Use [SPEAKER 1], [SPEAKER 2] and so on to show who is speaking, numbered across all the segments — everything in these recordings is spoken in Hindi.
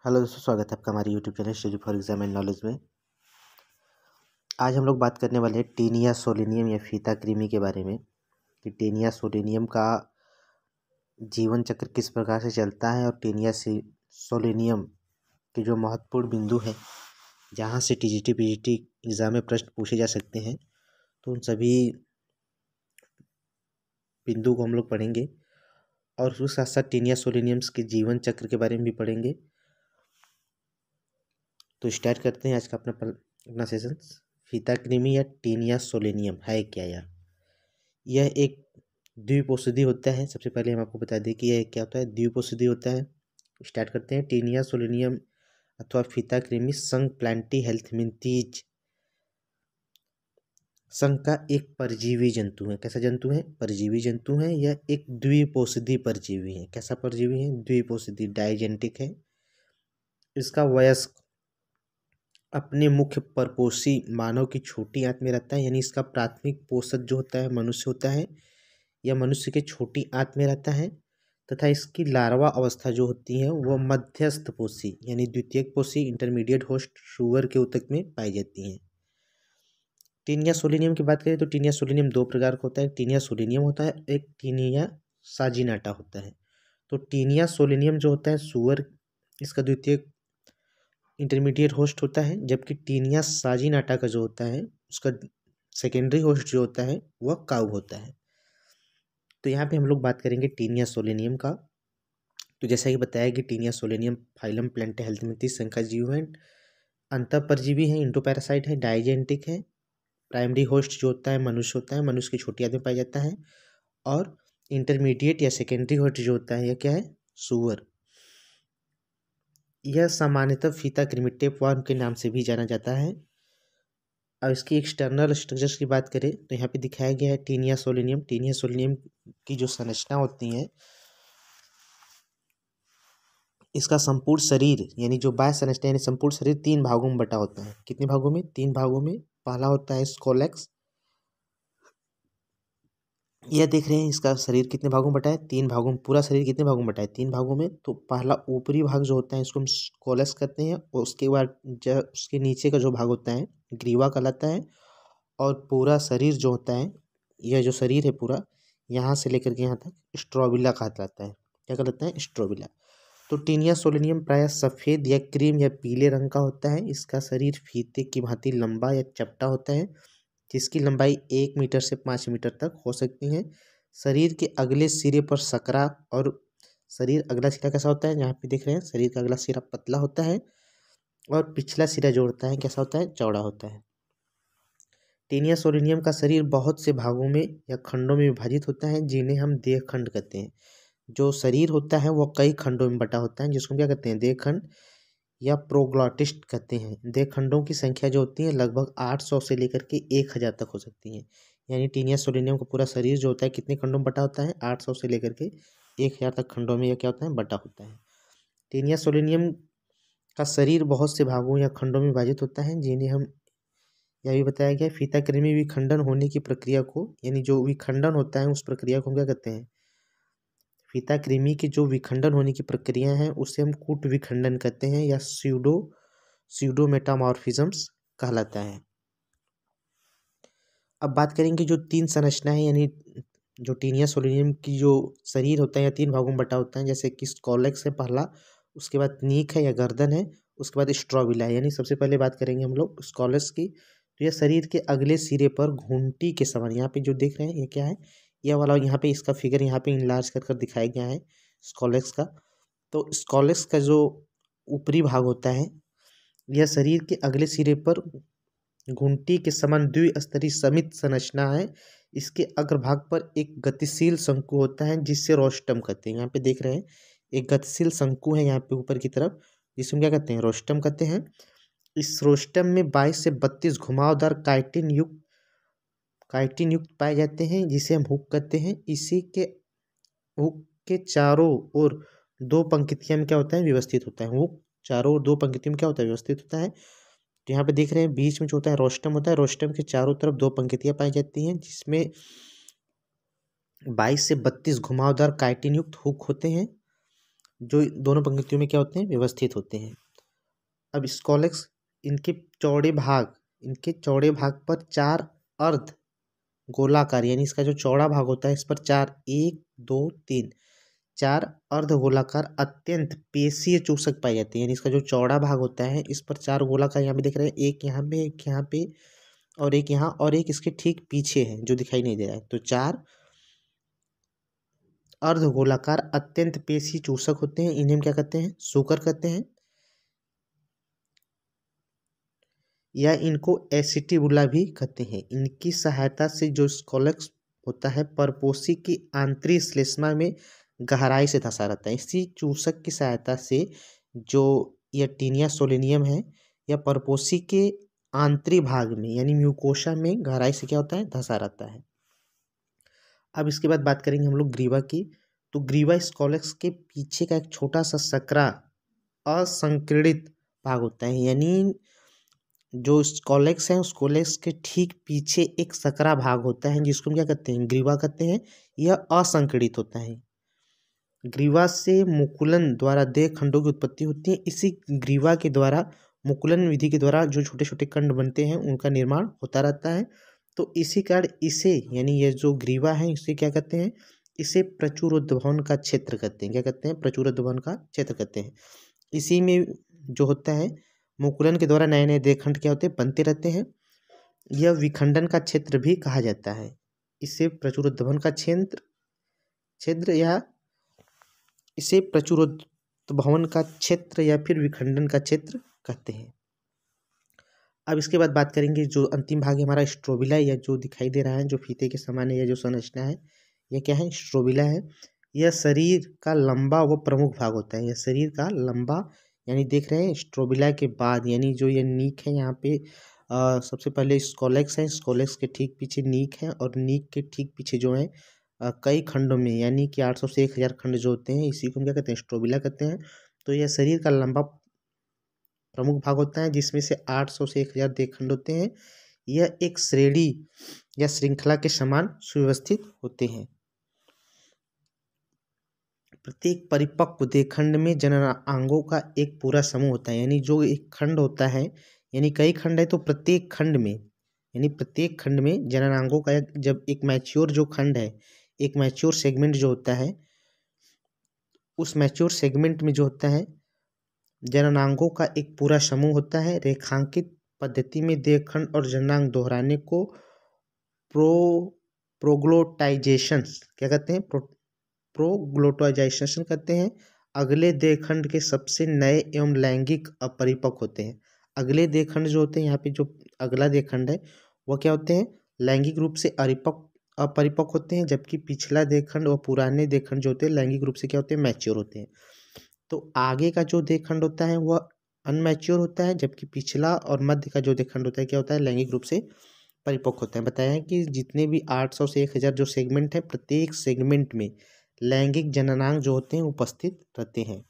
[SPEAKER 1] हेलो दोस्तों, स्वागत है आपका हमारे YouTube channel study for exam and knowledge में। आज हम लोग बात करने वाले हैं टीनिया सोलेनियम या फीता कृमि के बारे में कि टीनिया सोलेनियम का जीवन चक्र किस प्रकार से चलता है और टीनिया सोलेनियम के जो महत्वपूर्ण बिंदु है जहाँ से टीजीटी पीजीटी एग्जाम में प्रश्न पूछे जा सकते हैं, तो उन सभी बिंदु को हम लोग पढ़ेंगे और उसके साथ साथ टीनिया सोलेनियम्स के जीवन चक्र के बारे में भी पढ़ेंगे। तो स्टार्ट करते हैं आज का अपना सेशन। फीता कृमि या टीनिया सोलेनियम है क्या यार? यह एक द्विपोषिदी होता है। सबसे पहले हम आपको बता दें कि यह क्या होता है, द्विपोषिदी होता है। स्टार्ट करते हैं। टीनिया सोलेनियम अथवा फीता कृमि संघ प्लांटी हेल्मिन्थीज संघ का एक परजीवी जंतु है। कैसा जंतु है? परजीवी जंतु है। यह एक द्विपोषिदी परजीवी है। कैसा परजीवी है? द्विपोषिदी, डाइजेंटिक है। इसका वयस्क अपने मुख्य परपोषी मानव की छोटी आंत में रहता है, यानी इसका प्राथमिक पोषक जो होता है मनुष्य होता है, यह मनुष्य के छोटी आंत में रहता है तथा इसकी लार्वा अवस्था जो होती है वह मध्यस्थ पोषी यानी द्वितीयक पोषी इंटरमीडिएट होस्ट सुअर के ऊतक में पाई जाती हैं। टीनिया सोलेनियम की बात करें तो टीनिया सोलेनियम दो प्रकार का होता है। टीनिया सोलेनियम होता है, एक टीनिया साजिनाटा होता है। तो टीनिया सोलेनियम जो होता है सुअर इसका द्वितीयक इंटरमीडिएट होस्ट होता है, जबकि टीनिया साजिनाटा का जो होता है उसका सेकेंडरी होस्ट जो होता है वह काऊ होता है। तो यहाँ पे हम लोग बात करेंगे टीनिया सोलेनियम का। तो जैसा कि बताया कि टीनिया सोलेनियम फाइलम प्लांटा हेल्मिन्थीज संघ का जीव है, अंतःपरजीवी है, इंडोपैरासाइट है, डाइजेंटिक है। प्राइमरी होस्ट जो होता है मनुष्य होता है, मनुष्य की छोटी आंत में पाया जाता है। और इंटरमीडिएट या सेकेंडरी होस्ट जो होता है यह क्या है? सुअर। यह सामान्यतः फीता कृमि टेपवर्म के नाम से भी जाना जाता है। अब इसकी एक्सटर्नल स्ट्रक्चर्स की बात करें तो यहाँ पे दिखाया गया है टीनिया सोलेनियम। टीनिया सोलेनियम की जो संरचना होती है, इसका संपूर्ण शरीर यानी जो बाह्य संरचना यानी संपूर्ण शरीर 3 भागों में बटा होता है। कितने भागों में? 3 भागों में। पहला होता है स्कोलेक्स। यह देख रहे हैं इसका शरीर कितने भागों में बटा है? 3 भागों में। पूरा शरीर कितने भागों में बटा है? 3 भागों में। तो पहला ऊपरी भाग जो होता है इसको हम स्कोलेक्स करते हैं, और उसके बाद उसके नीचे का जो भाग होता है ग्रीवा कहलाता है। और पूरा शरीर जो होता है, यह जो शरीर है पूरा यहाँ से लेकर के यहाँ तक स्ट्रोबिला कहलाता है। क्या कहलाता है? स्ट्रोबिला। तो टीनिया सोलेनियम प्रायः सफ़ेद या क्रीम या पीले रंग का होता है। इसका शरीर फीते की भांति लंबा या चपटा होता है, जिसकी लंबाई 1 मीटर से 5 मीटर तक हो सकती है। शरीर के अगले सिरे पर सकरा और शरीर अगला सिरा कैसा होता है? यहाँ पे देख रहे हैं शरीर का अगला सिरा पतला होता है और पिछला सिरा जो होता है कैसा होता है? चौड़ा होता है। टीनिया सोलेनियम का शरीर बहुत से भागों में या खंडों में विभाजित होता है, जिन्हें हम देह खंड कहते हैं। जो शरीर होता है वो कई खंडों में बटा होता है, जिसको हम क्या कहते हैं? देह खंड या प्रोग्लॉटिस्ट कहते हैं। देह खंडों की संख्या जो होती है लगभग 800 से लेकर के 1000 तक हो सकती है। यानी टीनिया सोलेनियम का पूरा शरीर जो होता है कितने खंडों में बटा होता है? 800 से लेकर के 1000 तक खंडों में यह क्या होता है? बटा होता है। टीनिया सोलेनियम का शरीर बहुत से भागों या खंडों में विभाजित होता है, जिन्हें हम यह भी बताया गया है फीता कृमि विखंडन होने की प्रक्रिया को, यानी जो विखंडन होता है उस प्रक्रिया को हम क्या कहते हैं? फीता कृमि की जो विखंडन होने की प्रक्रिया है उसे हम कूट विखंडन कहते हैं या स्यूडो मेटामॉर्फिज्म्स कहलाता है। अब बात करेंगे जो 3 संरचना है, यानी जो टीनिया सोलेनियम की जो शरीर होता है या 3 भागों में बटा होता है, जैसे कि स्कोलेक्स है पहला, उसके बाद नीक है या गर्दन है, उसके बाद स्ट्रोबिला है। यानी सबसे पहले बात करेंगे हम लोग स्कोलेक्स की। तो यह शरीर के अगले सिरे पर घुंटी के समान, यहाँ पे जो देख रहे हैं ये क्या है? यह वाला यहाँ पे इसका फिगर यहाँ पे इनलार्ज कर दिखाया गया है स्कोलेक्स का। तो स्कोलेक्स का जो ऊपरी भाग होता है यह शरीर के अगले सिरे पर घुंटी के समान द्विस्तरीय समित संरचना है। इसके अग्रभाग पर एक गतिशील शंकु होता है जिससे रोस्टम कहते हैं। यहाँ पे देख रहे हैं एक गतिशील शंकु है यहाँ पे ऊपर की तरफ, जिसमें क्या कहते हैं? रोस्टम कहते हैं। इस रोस्टम में 22 से 32 घुमावदार काइटिन युक्त पाए जाते हैं, जिसे हम हुक कहते हैं। इसी के हुक के चारों ओर 2 पंक्तियों में क्या होता है? व्यवस्थित होता है। हुक चारों ओर 2 पंक्तियों में क्या होता है? व्यवस्थित होता है। तो यहाँ पे देख रहे हैं बीच में जो होता है रोस्टम होता है। रोस्टम के चारों तरफ 2 पंक्तियाँ पाई जाती हैं, जिसमें 22 से 32 घुमावदार काइटिन युक्त हुक होते हैं। जो दोनों पंक्तियों में क्या होते हैं, व्यवस्थित होते हैं। अब स्कॉलेक्स इनके चौड़े भाग पर 4 अर्ध गोलाकार, यानी इसका जो चौड़ा भाग होता है इस पर 4, 1 2 3 4 अर्ध गोलाकार अत्यंत पेशीय चूसक पाए जाते हैं। यानी इसका जो चौड़ा भाग होता है इस पर 4 गोलाकार, यहाँ पे देख रहे हैं, एक यहाँ पे, एक यहाँ पे और एक यहाँ और एक इसके ठीक पीछे है जो दिखाई नहीं दे रहा है। तो 4 अर्ध गोलाकार अत्यंत पेशीय चूसक होते हैं। इन्हें हम क्या कहते हैं, सूकर कहते हैं, या इनको एसिटिबुला भी कहते हैं। इनकी सहायता से जो स्कॉलेक्स होता है परपोषी की आंतरिक श्लेष्मा में गहराई से धंसा रहता है। इसी चूसक की सहायता से जो यह टीनिया सोलिनियम है या परपोषी के आंतरिक भाग में यानी म्यूकोसा में गहराई से क्या होता है, धंसा रहता है। अब इसके बाद बात करेंगे हम लोग ग्रीवा की। तो ग्रीवा स्कॉलेक्स के पीछे का एक छोटा सा सकरा असंकीर्णित भाग होता है। यानी जो स्कॉलेक्स है उस कोलेक्स के ठीक पीछे एक सकरा भाग होता है जिसको हम क्या कहते हैं, ग्रीवा कहते हैं। यह असंकीर्णित होता है। ग्रीवा से मुकुलन द्वारा देह खंडों की उत्पत्ति होती है। इसी ग्रीवा के द्वारा मुकुलन विधि के द्वारा जो छोटे छोटे खंड बनते हैं उनका निर्माण होता रहता है। तो इसी कारण इसे यानी ये जो ग्रीवा है इसे क्या कहते हैं, इसे प्रचुरोद्भवन का क्षेत्र कहते हैं। क्या कहते हैं, प्रचुरोद्भवन का क्षेत्र कहते हैं। इसी में जो होता है मुकुलन के द्वारा नए नए देहखंड क्या होते हैं, बनते रहते हैं। यह विखंडन का क्षेत्र भी कहा जाता है। इसे प्रचुरोद्भवन का क्षेत्र या इसे प्रचुरोद्भवन का क्षेत्र या फिर विखंडन का क्षेत्र कहते हैं। अब इसके बाद बात करेंगे जो अंतिम भाग है हमारा स्ट्रोबिला, या जो दिखाई दे रहा है जो फीते के समान है, या जो संरचना है यह क्या है, स्ट्रोबिला है। यह शरीर का लंबा व प्रमुख भाग होता है। यह शरीर का लंबा यानी देख रहे हैं स्ट्रोबिला के बाद यानी जो ये नीक है यहाँ पे सबसे पहले स्कॉलेक्स है, स्कॉलेक्स के ठीक पीछे नीक है और नीक के ठीक पीछे जो है कई खंडों में यानी कि 800 से 1000 खंड जो होते हैं इसी को हम क्या कहते हैं, स्ट्रोबिला कहते हैं। तो यह शरीर का लंबा प्रमुख भाग होता है जिसमें से 800 से 1000 देहखंड होते हैं। यह एक श्रेणी या श्रृंखला के समान सुव्यवस्थित होते हैं। प्रत्येक परिपक्व देहखंड में जननांगों का एक पूरा समूह होता है। यानी जो एक खंड होता है यानी कई खंड है तो प्रत्येक खंड में जननांगों का जब एक मैच्योर जो खंड है, एक मैच्योर सेगमेंट जो होता है, उस मैच्योर सेगमेंट में जो होता है जननांगों का एक पूरा समूह होता है। रेखांकित पद्धति में देहखंड और जननांग दोहराने को प्रोग्लोटाइजेशन क्या कहते हैं, प्रोग्लोटाइजेशन कहते हैं। अगले देहखंड के सबसे नए एवं लैंगिक अपरिपक्व होते हैं। अगले देहखंड जो होते हैं यहाँ पे जो अगला देहखंड है वह क्या होते हैं, लैंगिक रूप से अपरिपक्व होते हैं, जबकि पिछला देहखंड और पुराने देहखंड जो होते हैं लैंगिक रूप से क्या होते हैं, मैच्योर होते हैं। तो आगे का जो देहखंड होता है वह अनमैच्योर होता है, जबकि पिछला और मध्य का जो देहखंड होता है क्या होता है, लैंगिक रूप से परिपक्व होता है। बताया है कि जितने भी 800 से 1000 जो सेगमेंट है प्रत्येक सेगमेंट में लैंगिक जननांग जो होते हैं उपस्थित रहते हैं।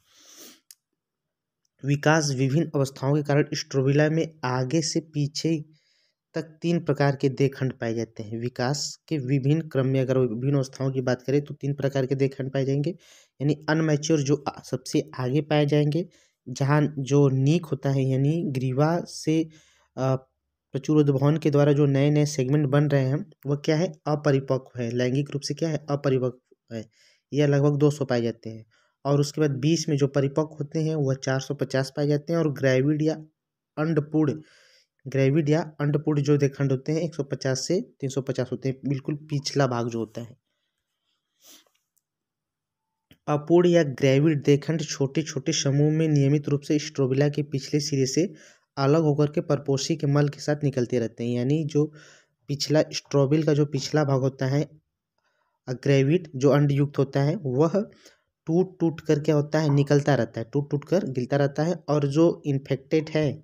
[SPEAKER 1] विकास विभिन्न अवस्थाओं के कारण स्ट्रोबिला में आगे से पीछे तक 3 प्रकार के देहखंड पाए जाते हैं। विकास के विभिन्न क्रम में अगर विभिन्न अवस्थाओं की बात करें तो 3 प्रकार के देहखंड पाए जाएंगे। यानी अनमैच्योर जो सबसे आगे पाए जाएंगे, जहाँ जो नीक होता है यानी ग्रीवा से प्रचुरोद्भवन के द्वारा जो नए नए सेगमेंट बन रहे हैं वह क्या है, अपरिपक्व है, लैंगिक रूप से क्या है, अपरिपक्व है। यह लगभग 200 पाए जाते हैं। और उसके बाद बीच में जो परिपक्व होते हैं वह 450 पाए जाते हैं। और ग्रेविड या अंडपूर्ण जो देहखंड होते हैं 150 से 350 होते हैं, बिल्कुल पिछला भाग जो होता है। अपूर्ण या ग्रेविड देहखंड छोटे छोटे समूह में नियमित रूप से स्ट्रोबिला के पिछले सिरे से अलग होकर के परपोषी के मल के साथ निकलते रहते हैं। यानी जो पिछला स्ट्रोबिल का जो पिछला भाग होता है ग्रेविड जो अंडयुक्त होता है वह टूट टूट कर क्या होता है, निकलता रहता है, टूट टूट कर गिरता रहता है। और जो इन्फेक्टेड है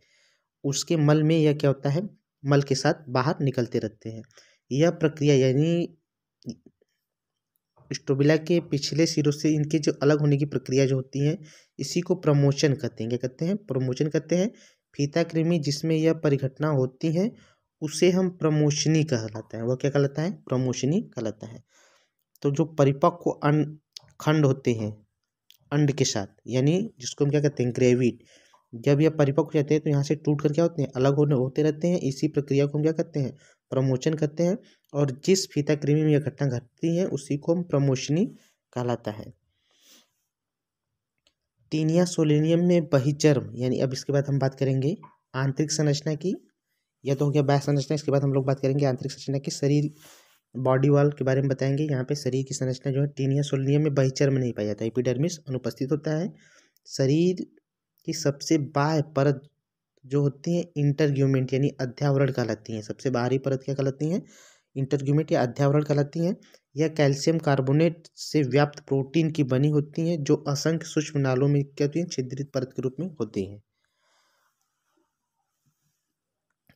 [SPEAKER 1] उसके मल में यह क्या होता है, मल के साथ बाहर निकलते रहते हैं। यह प्रक्रिया यानी स्ट्रोबिला के पिछले सिरों से इनके जो अलग होने की प्रक्रिया जो होती है इसी को प्रमोशन कहते हैं। क्या कहते हैं, प्रमोशन कहते हैं। फीता कृमि जिसमें यह परिघटना होती है उसे हम प्रमोशनी कहलाता है। वह क्या कहलाता है, प्रमोशनी कहलाता है। तो जो परिपक्व खंड होते हैं अंड के साथ, यानी जिसको हम क्या कहते हैं ग्रेविड। जब यह परिपक्व हो जाते हैं तो यहाँ से टूट कर क्या होते हैं अलग होते रहते हैं। इसी प्रक्रिया को हम क्या कहते हैं प्रमोचन कहते हैं। और जिस फीता कृमि में यह घटना घटती है उसी को हम प्रमोशनी कहलाता है। टीनिया सोलिनियम में बहिर्जन्म, यानी अब इसके बाद हम बात करेंगे आंतरिक संरचना की। या तो हो गया बाह्य संरचना, इसके बाद हम लोग बात करेंगे आंतरिक संरचना की। शरीर बॉडी वॉल के बारे में बताएंगे। यहाँ पे शरीर की संरचना जो है टीनिया सोलिनियम में बहिर्जन्म नहीं पाया जाता, एपिडर्मिस अनुपस्थित होता है। शरीर की सबसे बाह्य परत जो होती है इंटरग्यूमेंट यानी अध्यावरण कहलाती हैं। सबसे बाहरी परत क्या कहलाती हैं इंटरग्यूमेंट या अध्यावरण कहलाती हैं। यह कैल्शियम कार्बोनेट से व्याप्त प्रोटीन की बनी होती हैं जो असंख्य सूक्ष्म नालों में क्या होती हैं छिद्रित परत के रूप में होती हैं।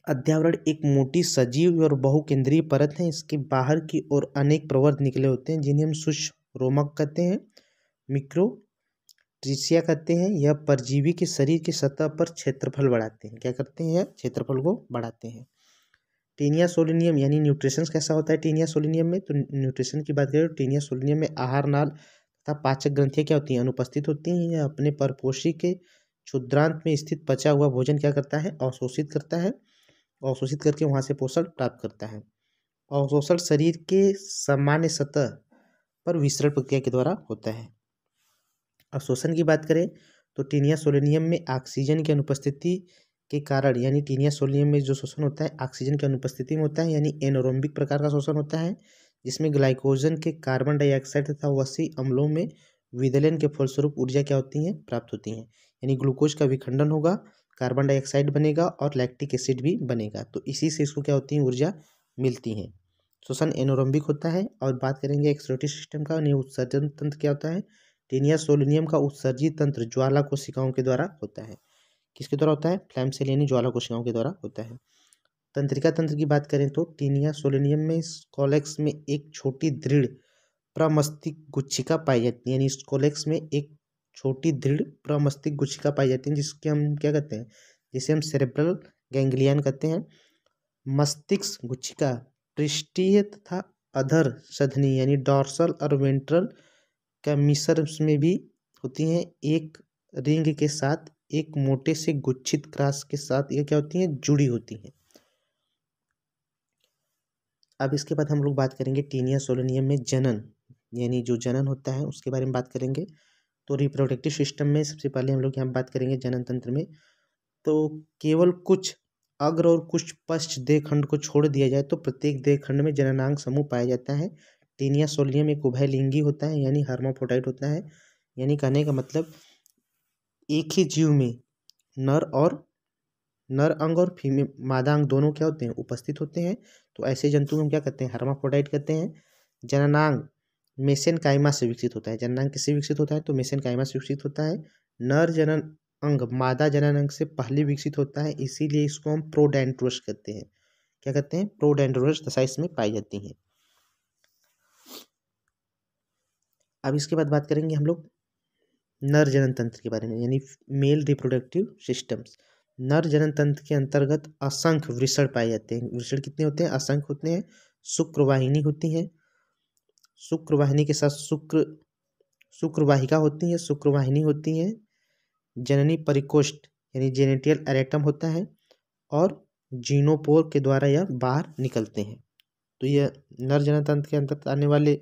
[SPEAKER 1] अध्यावरण एक मोटी सजीव और बहुकेंद्रीय परत है। इसके बाहर की ओर अनेक प्रवर्त निकले होते हैं जिन्हें हम सूक्ष्म रोमक कहते हैं, मिक्रो ट्रिसिया कहते हैं। यह परजीवी के शरीर की सतह पर क्षेत्रफल बढ़ाते हैं। क्या करते हैं क्षेत्रफल को बढ़ाते हैं। टीनिया सोलिनियम यानी न्यूट्रिशन कैसा होता है टीनिया सोलिनियम में, तो न्यूट्रिशन की बात करें तो टीनिया सोलिनियम में आहार नाल तथा पाचक ग्रंथियाँ क्या होती हैं अनुपस्थित होती हैं। यह अपने परपोषी के क्षुद्रांत में स्थित पचा हुआ भोजन क्या करता है अवशोषित करता है। अवशोषित करके वहाँ से पोषण प्राप्त करता है। अवशोषण शरीर के सामान्य सतह पर विसरण प्रक्रिया के द्वारा होता है। अवशोषण की बात करें तो टीनिया सोलिनियम में ऑक्सीजन की अनुपस्थिति के कारण, यानी टीनिया सोलिनियम में जो शोषण होता है ऑक्सीजन की अनुपस्थिति में होता है, यानी एनारोबिक प्रकार का शोषण होता है जिसमें ग्लाइकोजन के कार्बन डाइऑक्साइड तथा वसी अम्लों में विदलन के फलस्वरूप ऊर्जा क्या होती है प्राप्त होती है। यानी ग्लूकोज का विखंडन होगा, कार्बन डाइऑक्साइड बनेगा और लैक्टिक एसिड भी बनेगा, तो इसी से इसको क्या होती है ऊर्जा मिलती है। शोषण एनारोबिक होता है। और बात करेंगे एक्सक्रीटरी सिस्टम का, उत्सर्जन तंत्र क्या होता है। टीनिया सोलिनियम का उत्सर्जित तंत्र ज्वाला कोशिकाओं के द्वारा होता है। किसके द्वारा होता है फ्लैम सेल यानी ज्वाला कोशिकाओं के द्वारा होता है। तंत्रिका तंत्र की बात करें तो टीनिया सोलिनियम में स्कोलेक्स में एक छोटी दृढ़ प्रमस्तिष्क गुच्छिका पाई जाती है। यानी स्कोलेक्स में एक छोटी दृढ़ प्रमस्तिष्क गुच्छिका पाई जाती है जिसके हम क्या कहते हैं जिसे हम सेरेब्रल गैंग्लियन कहते हैं। मस्तिष्क गुच्छिका पृष्ठीय तथा अधर सधनी यानी डॉर्सल और वेंट्रल कैमिसर में भी होती हैं। एक रिंग के साथ एक मोटे से गुच्छित क्रास के साथ ये क्या होती हैं जुड़ी होती हैं। अब इसके बाद हम लोग बात करेंगे टीनिया सोलिनियम में जनन, यानी जो जनन होता है उसके बारे में बात करेंगे। तो रिप्रोडक्टिव सिस्टम में सबसे पहले हम लोग यहाँ बात करेंगे जनन तंत्र में। तो केवल कुछ अग्र और कुछ पश्च देह खंड को छोड़ दिया जाए तो प्रत्येक देह खंड में जननांग समूह पाया जाता है। टीनिया सोलिनियम एक उभयलिंगी होता है यानी हर्माफ्रोडाइट होता है। यानी कहने का मतलब एक ही जीव में नर अंग और फीमेल मादा अंग दोनों क्या होते हैं उपस्थित होते हैं। तो ऐसे जंतु हम क्या कहते हैं हर्माफ्रोडाइट कहते हैं। जननांग मेसेनकाइमा से विकसित होता है। जननांग किससे विकसित होता है तो मेसेनकाइमा से विकसित होता है। नर जनन अंग मादा जनन अंग से पहले विकसित होता है, इसीलिए इसको हम प्रोडेंड्रोस कहते हैं। क्या कहते हैं प्रोडेंड्रोस दशा इसमें पाई जाती है। अब इसके बाद बात करेंगे हम लोग नर जनन तंत्र के बारे में, यानी मेल रिप्रोडक्टिव सिस्टम्स। नर जनन तंत्र के अंतर्गत असंख्य वृषण पाए जाते हैं। वृषण कितने होते हैं असंख्य होते हैं। शुक्रवाहिनी होती है, शुक्रवाहिनी के साथ शुक्रवाहिका होती है, शुक्रवाहिनी होती है। जननी परिकोष्ठ यानी जेनेटियल एरेटम होता है और जीनोपोर के द्वारा यह बाहर निकलते हैं। तो यह नर जनन तंत्र के अंतर्गत आने वाले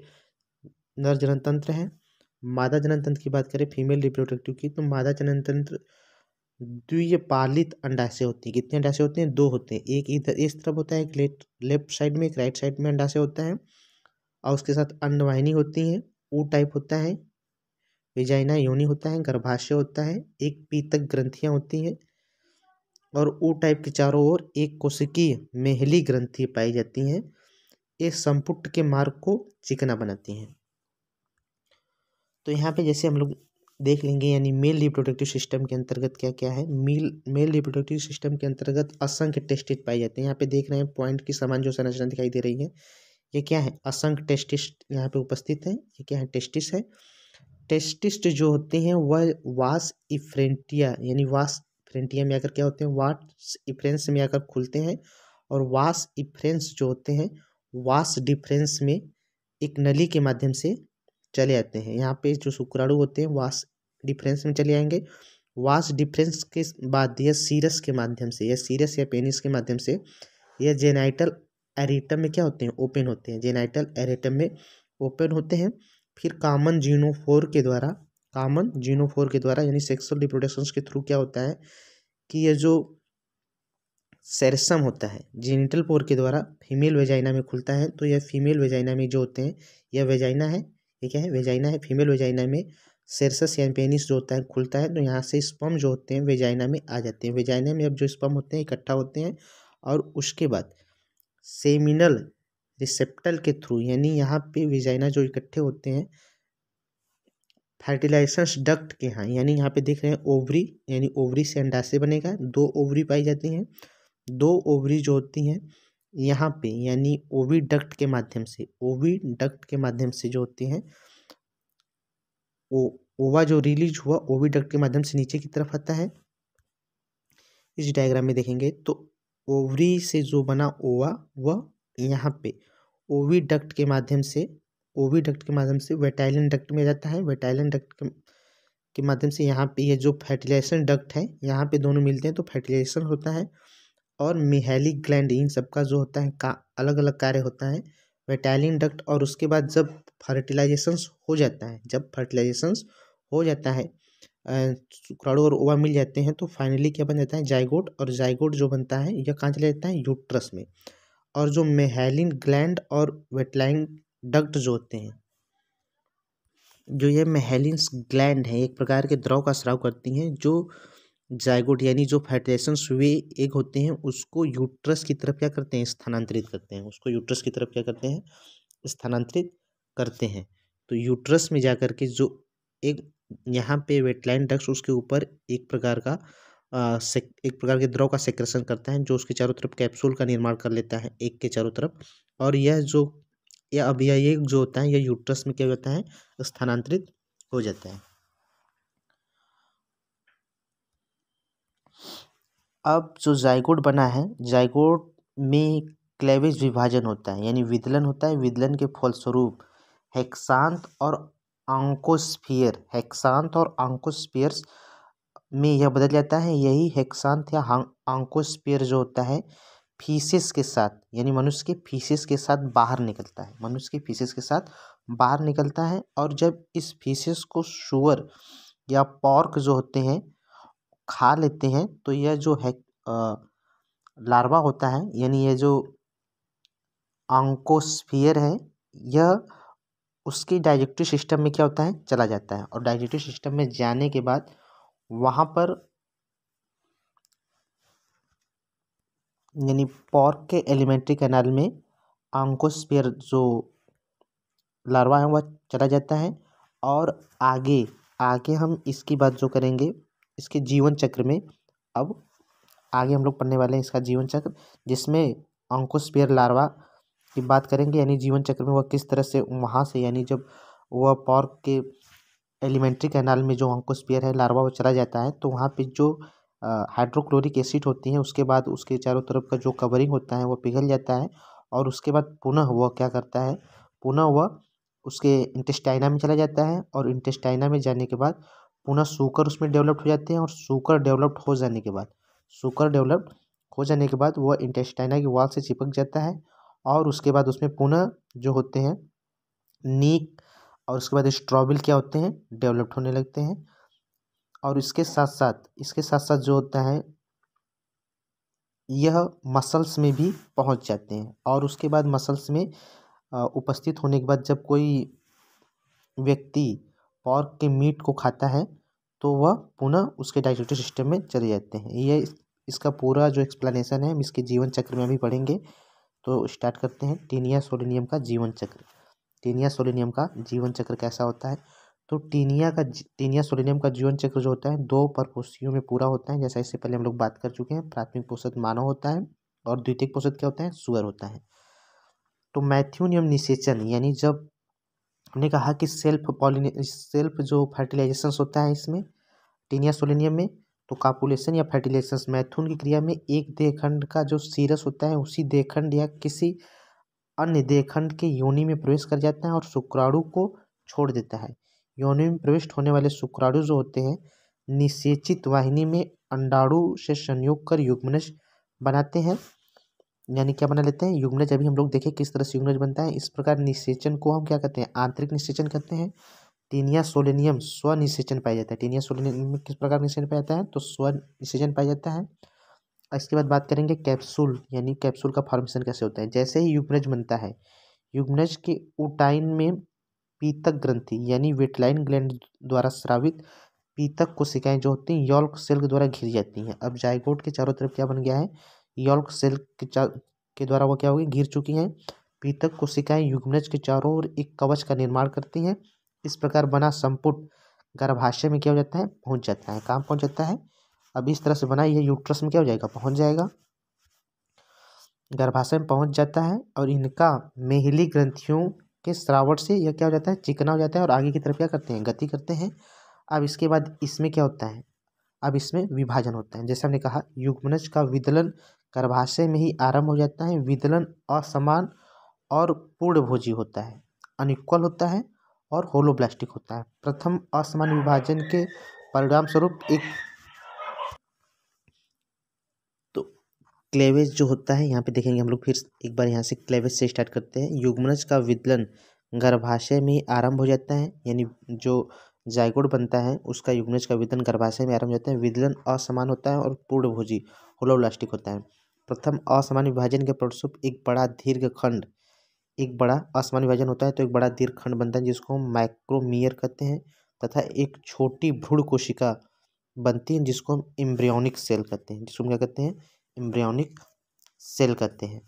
[SPEAKER 1] नर जनन तंत्र है। मादा जनन तंत्र की बात करें फीमेल रिप्रोडक्टिव की, तो मादा जनन तंत्र द्विपालित अंडाशय होती है। कितने अंडाशय होते हैं दो होते हैं, एक इधर इस तरफ होता है, एक लेफ्ट साइड में, एक राइट साइड में अंडाशय होता है। और उसके साथ अंडवाहिनी होती है, ओ टाइप होता है, वेजाइना योनि होता है, गर्भाशय होता है, एक पीतक ग्रंथियां होती हैं और ओ टाइप के चारों ओर एक कोशिकीय मेहली ग्रंथि पाई जाती हैं। ये संपुट के मार्ग को चिकना बनाती हैं। तो यहाँ पे जैसे हम लोग देख लेंगे, यानी मेल रिप्रोडक्टिव सिस्टम के अंतर्गत क्या क्या है। मेल रिप्रोडक्टिव सिस्टम के अंतर्गत असंख्य टेस्टिस पाए जाते हैं। यहाँ पे देख रहे हैं पॉइंट की समान जो संरचना दिखाई दे रही है, ये क्या है असंख्य टेस्टिस यहाँ पे उपस्थित है। ये क्या है टेस्टिस है। टेस्टिस जो होते हैं वह वास इफ्रेंटिया यानी वास इफ्रेंटिया में आकर क्या होते हैं वास इफ्रेंस में आकर खुलते हैं। और वास इफ्रेंस जो होते हैं वास डिफरेंस में एक नली के माध्यम से चले आते हैं। यहाँ पे जो शुक्राणु होते हैं वास डिफरेंस में चले आएंगे। वास डिफरेंस के बाद यह सीरस के माध्यम से, यह सीरस या पेनिस के माध्यम से यह जेनाइटल एरिटम में क्या होते हैं, ओपन होते हैं, जेनाइटल एरिटम में ओपन होते हैं। फिर कॉमन जीनोफोर के द्वारा यानी सेक्सुअल रिप्रोडक्शन के थ्रू क्या होता है कि यह जो सेरेसम होता है जीनिटल पोर के द्वारा फीमेल वेजाइना में खुलता है। तो यह फीमेल वेजाइना में जो होते हैं, यह वेजाइना है, ये क्या है, वेजाइना है। फीमेल वेजाइना में सेरसस या पेनिस जो होता है खुलता है, तो यहाँ से स्पर्म जो होते हैं वेजाइना में आ जाते हैं। वेजाइना में अब जो स्पर्म होते हैं इकट्ठा होते हैं और उसके बाद सेमिनल रिसेप्टर के थ्रू यानी यहाँ पे वेजाइना जो इकट्ठे होते हैं फर्टिलाइजेशन डक्ट के यहाँ, यानी यहाँ पे देख रहे हैं ओवरी, यानी ओवरी से अंडाशय बनेगा, 2 ओवरी पाई जाती हैं। 2 ओवरी जो होती हैं यहाँ पे यानी ओविडक्ट के माध्यम से, ओविडक्ट के माध्यम से जो होती हैं ओवा जो रिलीज हुआ ओविडक्ट के माध्यम से नीचे की तरफ आता है। इस डायग्राम में देखेंगे तो ओवरी से जो बना ओवा वह यहाँ पे ओविडक्ट के माध्यम से वेटाइलियन डक्ट में जाता है। वेटाइलियन डक्ट के माध्यम से यहाँ पे ये जो फर्टिलाइजेशन डक्ट है यहाँ पे दोनों मिलते हैं तो फर्टिलाइजेशन होता है। और मिहाइलिक ग्लैंड इन सबका जो होता है का अलग अलग कार्य होता है। वेटाइलियन डक्ट और उसके बाद जब फर्टिलाइजेशन हो जाता है शुक्राणु और ओवा मिल जाते हैं तो फाइनली क्या बन जाता है, जाइगोट। और जाइगोट जो बनता है यह कहाँ चला जाता है, यूट्रस में। और जो मिहाइलिन ग्लैंड और वेटाइलियन डक्ट जो होते हैं, जो ये मिहाइलिन ग्लैंड है एक प्रकार के द्रव का स्राव करती हैं, जो जाइगोट यानी जो फर्टिलाइजेशन हुए एग होते हैं उसको यूट्रस की तरफ क्या करते हैं, स्थानांतरित करते हैं। उसको यूट्रस की तरफ क्या करते हैं, स्थानांतरित करते हैं। तो यूट्रस में जाकर के जो एक यहाँ पे वेटाइलियन डक्ट उसके ऊपर एक प्रकार के द्रव का सेक्रेशन करता है जो उसके चारों तरफ कैप्सूल का निर्माण कर लेता है एग के चारों तरफ। और यह एग जो होता है यह यूट्रस में क्या होता है, स्थानांतरित हो जाता है। अब जो जाइगोट बना है, जाइगोट में क्लेवेज विभाजन होता है यानी विदलन होता है। विदलन के फलस्वरूप हेक्सांथ और आंकोस्फियर्स में यह बदल जाता है। यही हेक्सांथ या आंकोस्फियर जो होता है फीसिस के साथ यानी मनुष्य के फीसिस के साथ बाहर निकलता है। और जब इस फीसिस को शुअर या पॉर्क जो होते हैं खा लेते हैं तो यह जो है लार्वा होता है यानी यह जो आंकोस्फियर है यह उसकी डाइजेस्टिव सिस्टम में क्या होता है, चला जाता है। और डाइजेस्टिव सिस्टम में जाने के बाद वहाँ पर यानी पॉर्क के एलिमेंट्री कैनाल में आंकोस्फियर जो लार्वा है वह चला जाता है। और आगे हम इसकी बात जो करेंगे इसके जीवन चक्र में, अब आगे हम लोग पढ़ने वाले हैं इसका जीवन चक्र, जिसमें आंकोस्फियर लार्वा की बात करेंगे यानी जीवन चक्र में वह किस तरह से वहाँ से यानी जब वह पॉर्क के एलिमेंट्री कैनाल में जो आंकोस्फियर है लार्वा वो चला जाता है तो वहाँ पे जो हाइड्रोक्लोरिक एसिड होती है उसके बाद उसके चारों तरफ का जो कवरिंग होता है वो पिघल जाता है। और उसके बाद पुनः वह क्या करता है, पुनः वह उसके इंटेस्टाइना में चला जाता है। और इंटेस्टाइना में जाने के बाद पुनः सूकर उसमें डेवलप्ड हो जाते हैं। और सूकर डेवलप्ड हो जाने के बाद वह इंटेस्टाइना की वॉल से चिपक जाता है। और उसके बाद उसमें पुनः जो होते हैं नीक और उसके बाद स्ट्रॉबिल क्या होते हैं, डेवलप्ड होने लगते हैं। और इसके साथ साथ जो होता है यह मसल्स में भी पहुंच जाते हैं। और उसके बाद मसल्स में उपस्थित होने के बाद जब कोई व्यक्ति पॉर्क के मीट को खाता है तो वह पुनः उसके डाइजेस्टिव सिस्टम में चले जाते हैं। ये इसका पूरा जो एक्सप्लेनेशन है हम इसके जीवन चक्र में भी पढ़ेंगे। तो स्टार्ट करते हैं टीनिया सोलिनियम का जीवन चक्र। टीनिया सोलिनियम का जीवन चक्र कैसा होता है, तो टीनिया सोलिनियम का जीवन चक्र जो होता है 2 परपोषियों में पूरा होता है। जैसा इससे पहले हम लोग बात कर चुके हैं, प्राथमिक पोषक मानव होता है और द्वितीयक पोषक क्या होता है, सुअर होता है। तो मैथ्यूनियम निषेचन यानी जब हमने कहा कि सेल्फ जो फर्टिलाइजेशन होता है इसमें टीनिया सोलिनियम में, तो कापुलेशन या फर्टिलाइजेशन मैथुन की क्रिया में एक देहखंड का जो सीरस होता है उसी देहखंड या किसी अन्य देहखंड के योनि में प्रवेश कर जाता है और शुक्राणु को छोड़ देता है। योनि में प्रविष्ट होने वाले शुक्राणु जो होते हैं निषेचित वाहिनी में अंडाणु से संयोग कर युग्मनज बनाते हैं। यानी क्या बना लेते हैं, युग्मनज। अभी हम लोग देखें किस तरह से युग्मनज बनता है। इस प्रकार निषेचन को हम क्या कहते हैं, आंतरिक निषेचन कहते हैं। टीनिया सोलेनियम स्व निषेचन पाया जाता है। टीनिया सोलेनियम में किस प्रकार निषेचन पाया जाता है, तो स्व निषेचन पाया जाता है। इसके बाद बात करेंगे कैप्सूल, यानी कैप्सूल का फॉर्मेशन कैसे होता है। जैसे ही युग्मनज बनता है, युग्मनज के उटाइन में पीतक ग्रंथि यानी वेटलाइन ग्लैंड द्वारा स्रावित पीतक कोशिकाएं जो होती हैं यॉल्क सेल के द्वारा घिर जाती हैं। अब जाइगोट के चारों तरफ क्या बन गया है, यॉल्क सेल के द्वारा वो क्या होगी, घिर चुकी हैं। पीतक कोशिकाएं युग्मनज के चारों ओर एक कवच का निर्माण करती हैं। इस प्रकार बना संपुट गर्भाशय में क्या हो जाता है, पहुंच जाता है। कहाँ पहुंच जाता है, अब इस तरह से बना ये यूट्रस में क्या हो जाएगा, पहुंच जाएगा, गर्भाशय में पहुंच जाता है। और इनका मेहिली ग्रंथियों के स्रावट से यह क्या हो जाता है, चिकना हो जाता है और आगे की तरफ क्या करते हैं, गति करते हैं। अब इसके बाद इसमें क्या होता है, अब इसमें विभाजन होता है। जैसे हमने कहा युग्मनज का विदलन गर्भाशय में ही आरंभ हो जाता है। विदलन असमान और पूर्णभोजी होता है, अनइक्वल होता है और होलोब्लास्टिक होता है। प्रथम असमान विभाजन के परिणाम स्वरूप एक तो क्लेवेज जो होता है, यहाँ पे देखेंगे हम लोग फिर एक बार यहाँ से क्लेवेज से स्टार्ट करते हैं। युग्मनज का विदलन गर्भाशय में आरंभ हो जाता है, यानी जो जाइगोट बनता है उसका युग्मनज का विदलन गर्भाशय में आरंभ हो जाता है। विदलन असमान होता है और पूर्णभोजी होलोब्लास्टिक होता है। प्रथम असमान विभाजन के परिणामस्वरूप एक बड़ा असमान विभाजन होता है तो एक बड़ा दीर्घ खंड बनता है जिसको हम माइक्रोमियर कहते हैं, तथा एक छोटी भ्रूण कोशिका बनती है जिसको हम एम्ब्रियोनिक सेल कहते हैं, जिसको हम क्या कहते हैं, एम्ब्रियोनिक सेल कहते हैं।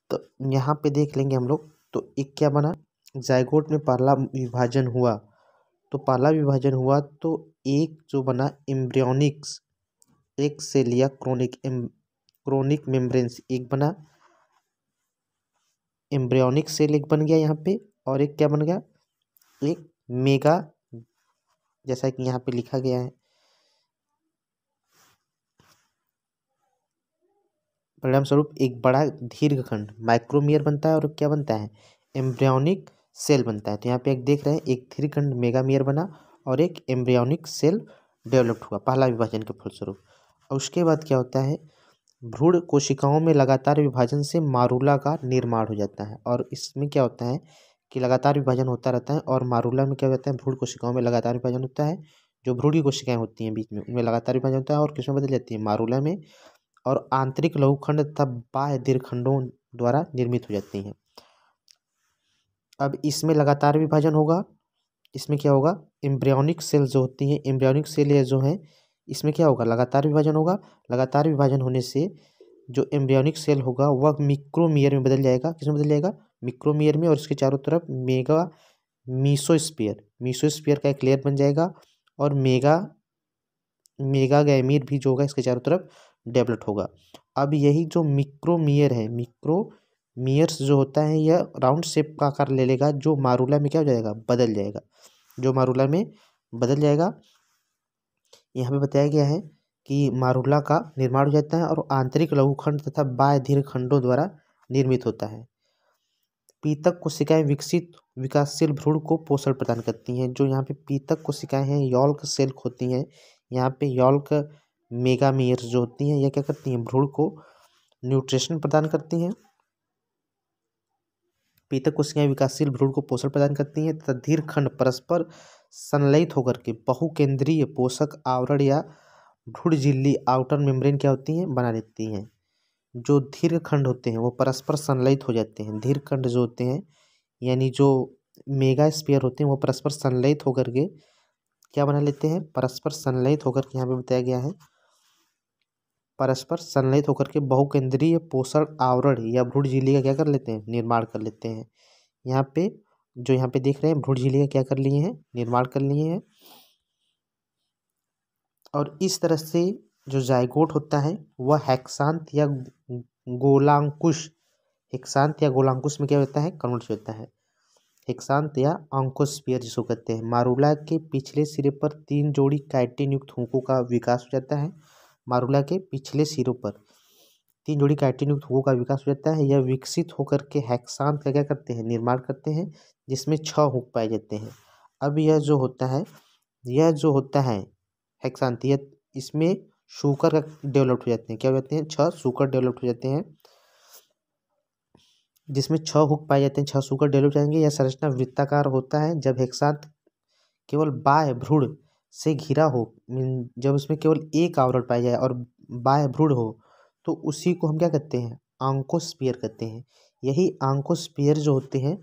[SPEAKER 1] तो यहाँ पे देख लेंगे हम लोग, तो एक क्या बना, जाइगोट में पहला विभाजन हुआ, तो पहला विभाजन हुआ तो एक जो बना एम्ब्रियोनिक्स एक सेल या क्रोनिक मेम्ब्रेन्स एक बना, एम्ब्रियोनिक सेल एक बन गया यहाँ पे। और एक क्या बन गया, एक मेगा, जैसा कि यहाँ पे लिखा गया है, परिणाम स्वरूप एक बड़ा दीर्घखंड माइक्रोमियर बनता है और क्या बनता है, एम्ब्रियोनिक सेल बनता है। तो यहाँ पे एक देख रहे हैं, एक दीर्घखंड मेगामियर बना और एक एम्ब्रियोनिक सेल डेवलप्ड हुआ पहला विभाजन के फलस्वरूप। और उसके बाद क्या होता है, भ्रूण कोशिकाओं में लगातार विभाजन से मारूला का निर्माण हो जाता है। और इसमें क्या होता है कि लगातार विभाजन होता रहता है और मारूला में क्या होता है, भ्रूण कोशिकाओं में लगातार विभाजन होता है। जो भ्रूण की कोशिकाएं होती हैं बीच में उनमें लगातार विभाजन होता है और किसमें बदल जाती है, मारूला में, और आंतरिक लघुखंड तथा बाह्य दीर्घखंडों द्वारा निर्मित हो जाती हैं। अब इसमें लगातार विभाजन होगा, इसमें क्या होगा, एम्ब्रियोनिक सेल जो होती हैं, एम्ब्रियोनिक सेल ये जो है इसमें क्या होगा, लगातार विभाजन होगा। लगातार विभाजन होने से जो एम्ब्रियोनिक सेल होगा वह मिक्रोमियर में बदल जाएगा। किसमें बदल जाएगा, मिक्रोमियर में। और इसके चारों तरफ मेगा मीसोस्फीयर का एक लेयर बन जाएगा और मेगा गैमीर भी जो होगा इसके चारों तरफ डेवलप होगा। अब यही जो मिक्रोमियर है, मिक्रोमियर्स जो होता है यह राउंड शेप का आकार ले लेगा, जो मारूला में क्या हो जाएगा, बदल जाएगा, जो मारूला में बदल जाएगा। यहाँ पे बताया गया है कि मारूला का निर्माण हो जाता है और आंतरिक लघुखंड तथा बाह्य दीर्घखंडों द्वारा निर्मित होता है। पीतक कोशिकाएं विकासशील भ्रूण को पोषण प्रदान करती हैं। जो यहाँ पे पीतक कोशिकाएं हैं यॉल्क सेल होती हैं, यहाँ पे यॉल्क मेगामियर्स जो होती हैं यह क्या करती हैं, भ्रूण को न्यूट्रिशन प्रदान करती हैं। पीतक कोशिकाएं विकासशील भ्रूण को पोषण प्रदान करती हैं तथा दीर्घखंड परस्पर संलयित होकर के बहुकेंद्रीय पोषक आवरण या भ्रूण झिल्ली आउटर मेम्ब्रेन क्या होती हैं, बना लेती हैं। जो दीर्घखंड होते हैं वो परस्पर संलयित हो जाते हैं। दीर्घखंड जो होते हैं यानी जो मेगा स्फीयर होते हैं वो परस्पर संलयित होकर के क्या बना लेते हैं, परस्पर संलयित होकर के यहाँ पे बताया गया है, परस्पर संलयित होकर के बहुकेंद्रीय पोषण आवरण या भ्रूण झिल्ली का क्या कर लेते हैं, निर्माण कर लेते हैं। यहाँ पे जो यहाँ पे देख रहे हैं भ्रूण झिल्ली का क्या कर लिए हैं, निर्माण कर लिए हैं। और इस तरह से जो जाइगोट होता है वह हेक्सांत या गोलांकुश में क्या होता है, कन्वर्ट होता है। हेक्सांत या ऑन्कोस्फीयर जिसको कहते हैं। मारूला के पिछले सिरे पर 3 जोड़ी काइटिन युक्त हुकों का विकास हो जाता है। मारूला के पिछले सिरों पर 3 जोड़ी काइटिन युक्त हुकों का विकास हो जाता है। यह विकसित होकर के हेक्सांत का क्या करते हैं, निर्माण करते हैं, जिसमें 6 हुक पाए जाते हैं। अब यह जो होता है हेक्सान्थ, इसमें शूकर का डेवलप हो जाते हैं। क्या हो जाते हैं? 6 शूकर डेवलप हो जाते हैं, जिसमें 6 हुक पाए जाते हैं, 6 शूकर डेवलप हो जाएंगे। यह संरचना वृत्ताकार होता है। जब हेक्सान्थ केवल बाह्य भ्रूण से घिरा हो, जब उसमें केवल एक आवरण पाया जाए और बाह्य भ्रूण हो, तो उसी को हम क्या कहते हैं? आंकोस्फीयर कहते हैं। यही आंकोस्फीयर जो होते हैं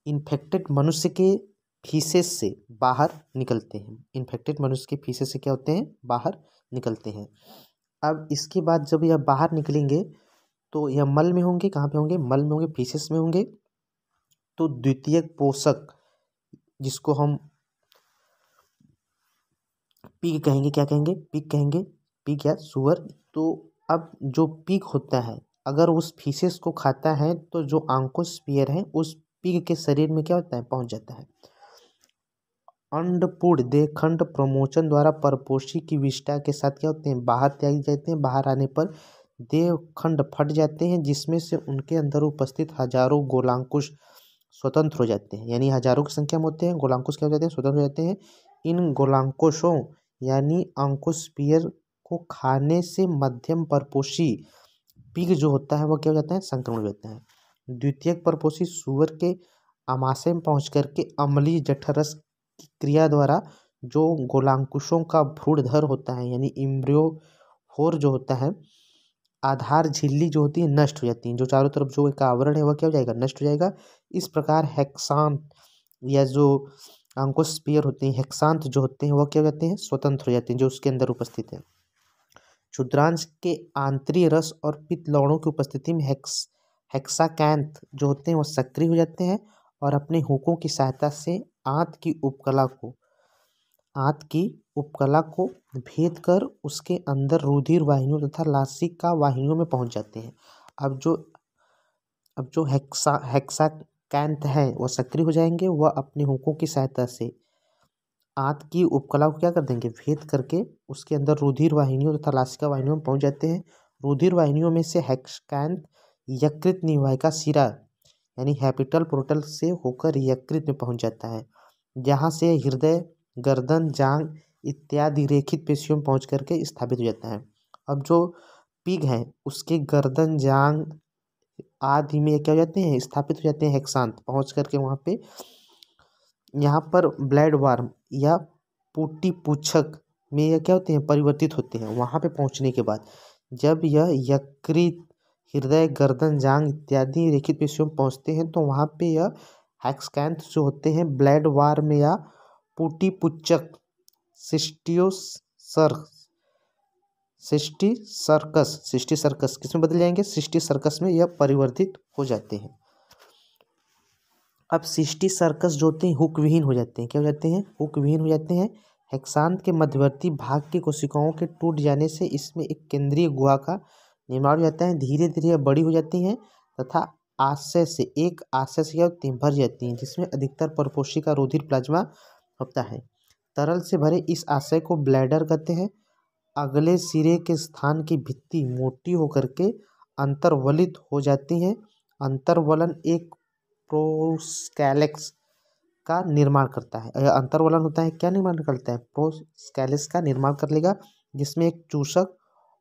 [SPEAKER 1] इन्फेक्टेड मनुष्य के फीसेस से बाहर निकलते हैं। इन्फेक्टेड मनुष्य के फीसेस से क्या होते हैं? बाहर निकलते हैं। अब इसके बाद जब यह बाहर निकलेंगे तो यह मल में होंगे। कहाँ पे होंगे? मल में होंगे, फीसेस में होंगे। तो द्वितीयक पोषक, जिसको हम पिग कहेंगे, क्या कहेंगे? पिग कहेंगे, पिग या सुअर। तो अब जो पिग होता है, अगर उस फीसेस को खाता है तो जो आंकोस्फीयर है उस पिग के शरीर में क्या होता है? पहुंच जाता है। अंडपूर्ण देहखंड प्रमोचन द्वारा परपोषी की विष्ठा के साथ क्या होते हैं? बाहर त्याग जाते हैं। बाहर आने पर देहखंड फट जाते हैं, जिसमें से उनके अंदर उपस्थित हजारों गोलांकुश स्वतंत्र हो जाते हैं। यानी हजारों की संख्या में होते हैं, गोलांकुश क्या हो जाते हैं? स्वतंत्र हो जाते हैं। इन गोलांकुशों यानी अंकुस्फीयर को खाने से मध्यम परपोषी पिग जो होता है वह क्या हो जाता है? संक्रमण हो जाता है। द्वितीयक परपोषी सुअर के आमाशय में पहुंच करके अम्लीय जठररस की क्रिया द्वारा जो गोलांकुशों का भ्रूणधर होता है यानी इम्ब्रियोफोर जो होता है, आधार झिल्ली जो होती है नष्ट हो जाती है। जो चारों तरफ जो एक आवरण है वह क्या हो जाएगा? नष्ट हो जाएगा। इस प्रकार हेक्सान्थ या जो आंकोस्फीयर होते हैं, हेक्सान्थ जो होते हैं वह क्या हो जाते हैं? स्वतंत्र हो जाते हैं, जो उसके अंदर उपस्थित है। क्षुद्रांश के आंतरिक रस और पित्त लवणों की उपस्थिति में हेक्साकैंथ जो होते हैं वह सक्रिय हो जाते हैं और अपने हुकों की सहायता से आंत की उपकला को भेद कर उसके अंदर रुधिर वाहिनियों तथा लासिका वाहिनियों में पहुंच जाते हैं। अब जो हेक्साकैंथ है वह सक्रिय हो जाएंगे। वह अपने हुकों की सहायता से आंत की उपकला को क्या कर देंगे? भेद करके उसके अंदर रुधिर वाहिनियों तथा लासिका वाहिनियों में पहुंच जाते हैं। रुधिर वाहिनियों में से हेक्साकैंथ यकृत निवाहिका शिरा यानी हैपिटल पोर्टल से होकर यकृत में पहुंच जाता है, जहां से हृदय, गर्दन, जांग इत्यादि रेखित पेशियों में पहुंच करके स्थापित हो जाता है। अब जो पिग है उसके गर्दन, जांग आदि में क्या हो जाते हैं? स्थापित हो जाते हैं हेक्सान्थ। पहुंच करके वहां पे यहाँ पर ब्लैड वार्म या पुटी पुच्छक में यह क्या होते हैं? परिवर्तित होते हैं। वहां पे पहुंचने के बाद जब यह यकृत, हृदय, गर्दन, जांग इत्यादि रेखित पेशियों में पहुंचते हैं तो वहां पे यह हेक्साकैंथ जो होते हैं ब्लैड वार्म या पुटी पुच्छक सिस्टी सर्कस किसमें बदल जाएंगे? सिस्टी सर्कस में यह परिवर्तित हो जाते हैं। अब सिस्टी सर्कस जो होते हैं हुक विहीन हो जाते हैं। क्या हो जाते हैं? हुक विहीन हो जाते हैं। हेक्सान्थ के मध्यवर्ती भाग की कोशिकाओं के टूट जाने से इसमें एक केंद्रीय गुहा का निर्माण हो जाता है। धीरे धीरे यह बड़ी हो जाती हैं तथा आशय से क्या होती हैं? भर जाती हैं, जिसमें अधिकतर परपोषी का रुधिर प्लाज्मा होता है। तरल से भरे इस आशय को ब्लैडर कहते हैं। अगले सिरे के स्थान की भित्ति मोटी होकर के अंतर्वलित हो जाती है। अंतर्वलन एक प्रोस्कैलेक्स का निर्माण करता है। अंतर्वलन होता है, क्या निर्माण करता है? प्रोस्कैलेक्स का निर्माण कर लेगा, जिसमें एक चूसक,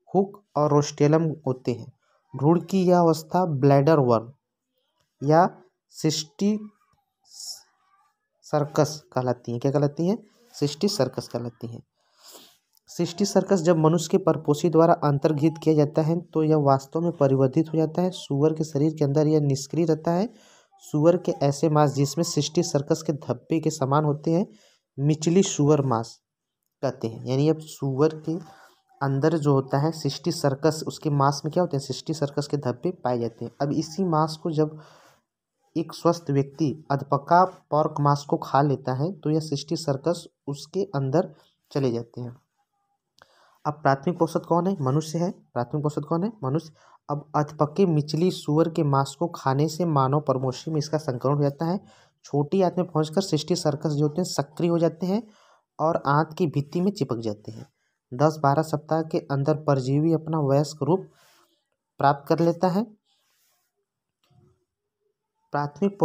[SPEAKER 1] हुक और रोस्टेलम होते हैं। भ्रूण की यह अवस्था ब्लैडर वर्म या सिस्टी सर्कस कहलाती है। क्या कहलाती है? सिस्टी सर्कस कहलाती है। सिस्टी सर्कस जब मनुष्य के परपोषी द्वारा अंतर्घित किया जाता है तो यह वास्तव में परिवर्तित हो जाता है। सुअर के शरीर के अंदर यह निष्क्रिय रहता है। सुअर के ऐसे मांस जिसमें सिस्टी सर्कस के धब्बे के समान होते हैं मिचली सुअर मांस कहते हैं। यानी अब सुअर के अंदर जो होता है सिस्टी सर्कस, उसके मांस में क्या होते हैं? सिस्टी सर्कस के धब्बे पाए जाते हैं। अब इसी मांस को जब एक स्वस्थ व्यक्ति अधपका पोर्क मांस को खा लेता है तो यह सिस्टी सर्कस उसके अंदर चले जाते हैं। अब प्राथमिक पोषक कौन है? मनुष्य है। प्राथमिक पोषक कौन है? मनुष्य। अब अधपके मिचली सुअर के मांस को खाने से मानव परपोषी में इसका संक्रमण हो जाता है। छोटी आंत में पहुंचकर सिस्टी सर्कस जो होते हैं सक्रिय हो जाते हैं और आंत की भित्ति में चिपक जाते हैं। 10-12 सप्ताह के अंदर परजीवी अपना वयस्क रूप प्राप्त कर लेता है। प्राथमिक